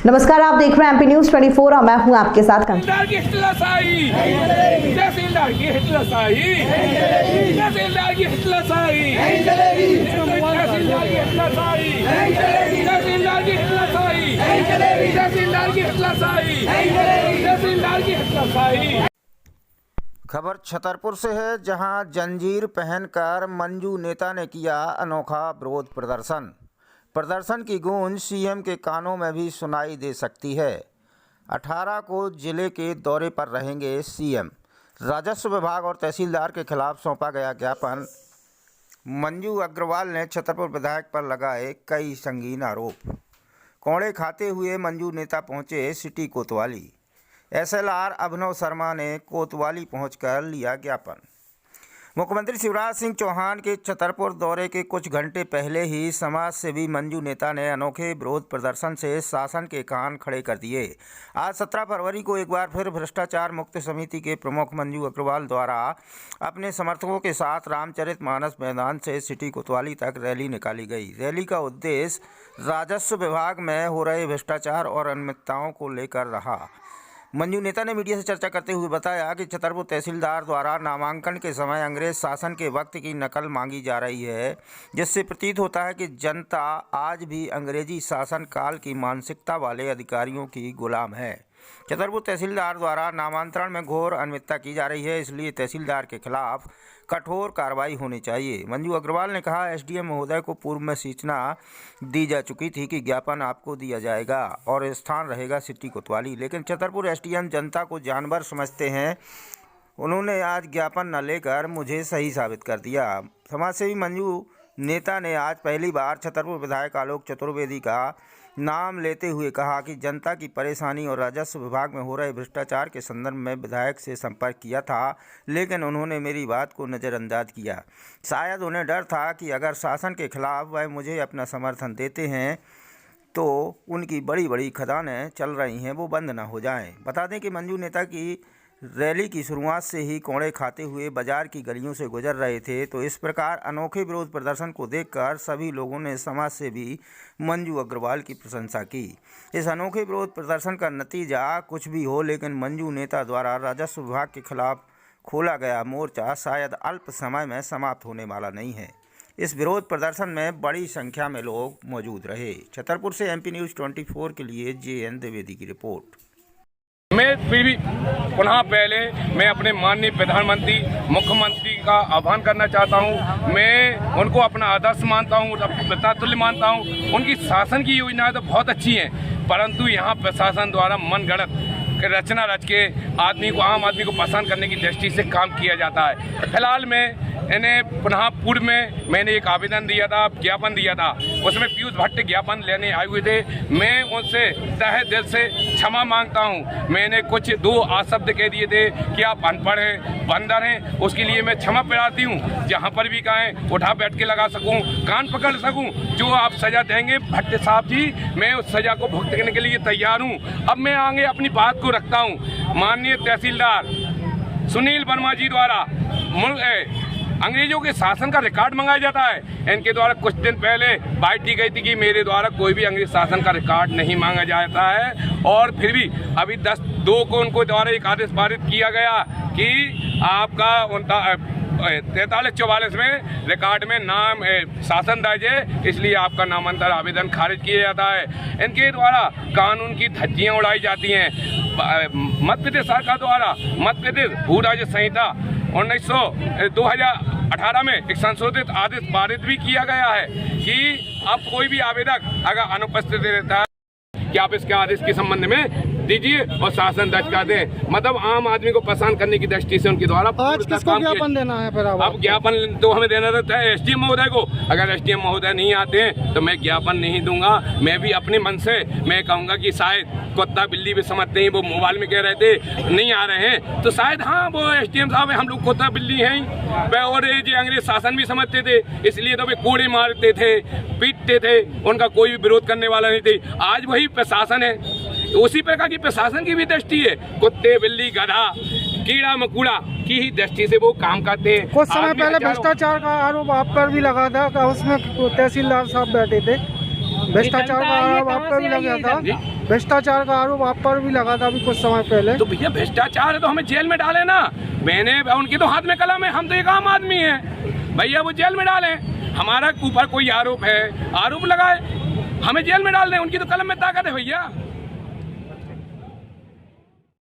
नमस्कार, आप देख रहे हैं एमपी न्यूज 24 और मैं हूं आपके साथ तहसीलदार की हिटलरशाही, तहसीलदार की हिटलरशाही, तहसीलदार की हिटलरशाही, तहसीलदार की हिटलरशाही, तहसीलदार की हिटलरशाही, तहसीलदार की हिटलरशाही, तहसीलदार की हिटलरशाही। खबर छतरपुर से है, जहां जंजीर पहनकर मंजू नेता ने किया अनोखा विरोध प्रदर्शन की गूंज सीएम के कानों में भी सुनाई दे सकती है। 18 को जिले के दौरे पर रहेंगे सीएम। राजस्व विभाग और तहसीलदार के खिलाफ सौंपा गया ज्ञापन। मंजू अग्रवाल ने छतरपुर विधायक पर लगाए कई संगीन आरोप। कोड़े खाते हुए मंजू नेता पहुंचे सिटी कोतवाली। एसएलआर अभिनव शर्मा ने कोतवाली पहुंचकर लिया ज्ञापन। मुख्यमंत्री शिवराज सिंह चौहान के छतरपुर दौरे के कुछ घंटे पहले ही समाज सेवी मंजू नेता ने अनोखे विरोध प्रदर्शन से शासन के कान खड़े कर दिए। आज 17 फरवरी को एक बार फिर भ्रष्टाचार मुक्त समिति के प्रमुख मंजू अग्रवाल द्वारा अपने समर्थकों के साथ रामचरितमानस मैदान से सिटी कोतवाली तक रैली निकाली गई। रैली का उद्देश्य राजस्व विभाग में हो रहे भ्रष्टाचार और अनियमितताओं को लेकर रहा। मंजू नेता ने मीडिया से चर्चा करते हुए बताया कि छतरपुर तहसीलदार द्वारा नामांकन के समय अंग्रेज शासन के वक्त की नकल मांगी जा रही है, जिससे प्रतीत होता है कि जनता आज भी अंग्रेजी शासन काल की मानसिकता वाले अधिकारियों की गुलाम है। छतरपुर तहसीलदार द्वारा नामांतरण में घोर अनियमितता की जा रही है, इसलिए तहसीलदार के खिलाफ कठोर कार्रवाई होनी चाहिए। मंजू अग्रवाल ने कहा, एसडीएम महोदय को पूर्व में सूचना दी जा चुकी थी कि ज्ञापन आपको दिया जाएगा और स्थान रहेगा सिटी कोतवाली, लेकिन छतरपुर एसडीएम जनता को जानवर समझते हैं। उन्होंने आज ज्ञापन न लेकर मुझे सही साबित कर दिया। समाजसेवी मंजू नेता ने आज पहली बार छतरपुर विधायक आलोक चतुर्वेदी का नाम लेते हुए कहा कि जनता की परेशानी और राजस्व विभाग में हो रहे भ्रष्टाचार के संदर्भ में विधायक से संपर्क किया था, लेकिन उन्होंने मेरी बात को नज़रअंदाज किया। शायद उन्हें डर था कि अगर शासन के खिलाफ वह मुझे अपना समर्थन देते हैं तो उनकी बड़ी बड़ी खदानें चल रही हैं वो बंद ना हो जाएं। बता दें कि मंजू नेता की रैली की शुरुआत से ही कोड़े खाते हुए बाजार की गलियों से गुजर रहे थे, तो इस प्रकार अनोखे विरोध प्रदर्शन को देखकर सभी लोगों ने समाज से भी मंजू अग्रवाल की प्रशंसा की। इस अनोखे विरोध प्रदर्शन का नतीजा कुछ भी हो, लेकिन मंजू नेता द्वारा राजस्व विभाग के खिलाफ खोला गया मोर्चा शायद अल्प समय में समाप्त होने वाला नहीं है। इस विरोध प्रदर्शन में बड़ी संख्या में लोग मौजूद रहे। छतरपुर से एमपी न्यूज़ 24 के लिए JN द्विवेदी की रिपोर्ट। मैं फिर भी पुनः पहले मैं अपने माननीय प्रधानमंत्री मुख्यमंत्री का आह्वान करना चाहता हूं। मैं उनको अपना आदर्श मानता हूं, अपना पिता तुल्य मानता हूं। उनकी शासन की योजनाएं तो बहुत अच्छी हैं, परंतु यहां प्रशासन द्वारा मनगढ़ंत रचना रच के आदमी को, आम आदमी को पसंद करने की दृष्टि से काम किया जाता है। फिलहाल मैं इन्हें पुनः पूर्व में मैंने एक आवेदन दिया था, ज्ञापन दिया था, उसमें पीयूष भट्ट ज्ञापन लेने आए हुए थे। मैं उनसे तहे दिल से क्षमा मांगता हूं। मैंने कुछ 2 शब्द कह दिए थे कि आप अनपढ़ हैं, बंदर हैं, उसके लिए मैं क्षमा प्रार्थी हूं। जहां पर भी कहें उठा बैठ के लगा सकूं, कान पकड़ सकूं। जो आप सजा देंगे भट्ट साहब जी, मैं उस सजा को भुगतने के लिए तैयार हूं। अब मैं आगे अपनी बात को रखता हूं। माननीय तहसीलदार सुनील वर्मा जी द्वारा अंग्रेजों के शासन का रिकॉर्ड मंगाया जाता है। इनके द्वारा कुछ दिन पहले बात दी गई थी कि मेरे द्वारा कोई भी अंग्रेज शासन का रिकॉर्ड नहीं मांगा जाता है, और फिर भी अभी 10/2 को उनको द्वारा एक आदेश पारित किया गया कि आपका 4344 में रिकॉर्ड में नाम शासन दर्ज है, इसलिए आपका नामांतर आवेदन खारिज किया जाता है। इनके द्वारा कानून की धज्जियाँ उड़ाई जाती हैं। मध्य प्रदेश सरकार द्वारा मध्य प्रदेश भू राज्य संहिता 2018 में एक संशोधित आदेश पारित भी किया गया है कि अब कोई भी आवेदक अगर अनुपस्थित रहता है कि आप इसके आदेश के संबंध में दीजिए और शासन दर्ज कर दें। मतलब आम आदमी को पसंद करने की दृष्टि से उनके द्वारा आज किसको ज्ञापन देना है? फिर अब ज्ञापन तो हमें देना रहता है एसडीएम महोदय को। अगर एसडीएम महोदय नहीं आते हैं तो मैं ज्ञापन नहीं दूंगा। मैं भी अपने मन से मैं कहूँगा कि शायद कुत्ता बिल्ली भी समझते हैं, वो मोबाइल में कह रहे थे नहीं आ रहे हैं, तो शायद हाँ वो एसडीएम साहब हम लोग कुत्ता बिल्ली हैं, और ये अंग्रेज शासन भी समझते थे, इसलिए तो वे कोड़े मारते थे, पीटते थे, उनका कोई भी विरोध करने वाला नहीं थे। आज वही प्रशासन है, उसी प्रकार की प्रशासन की भी दृष्टि है। कुत्ते बिल्ली गधा कीड़ा मकोड़ा की ही दृष्टि से वो काम करते हैं। कुछ समय पहले भ्रष्टाचार का आरोप आप पर भी लगा था, उसमें तहसीलदार साहब बैठे थे। भ्रष्टाचार का आरोप आप पर भी लगा था। भ्रष्टाचार का आरोप आप पर भी लगा था अभी कुछ समय पहले। तो भैया भ्रष्टाचार है तो हमें जेल में डाले ना। मैंने उनके तो हाथ में कलम है, हम तो एक आम आदमी हैं भैया, वो जेल में डालें। हमारा ऊपर कोई आरोप है, आरोप लगाए, हमें जेल में डाल दें, उनकी तो कलम में ताकत है भैया।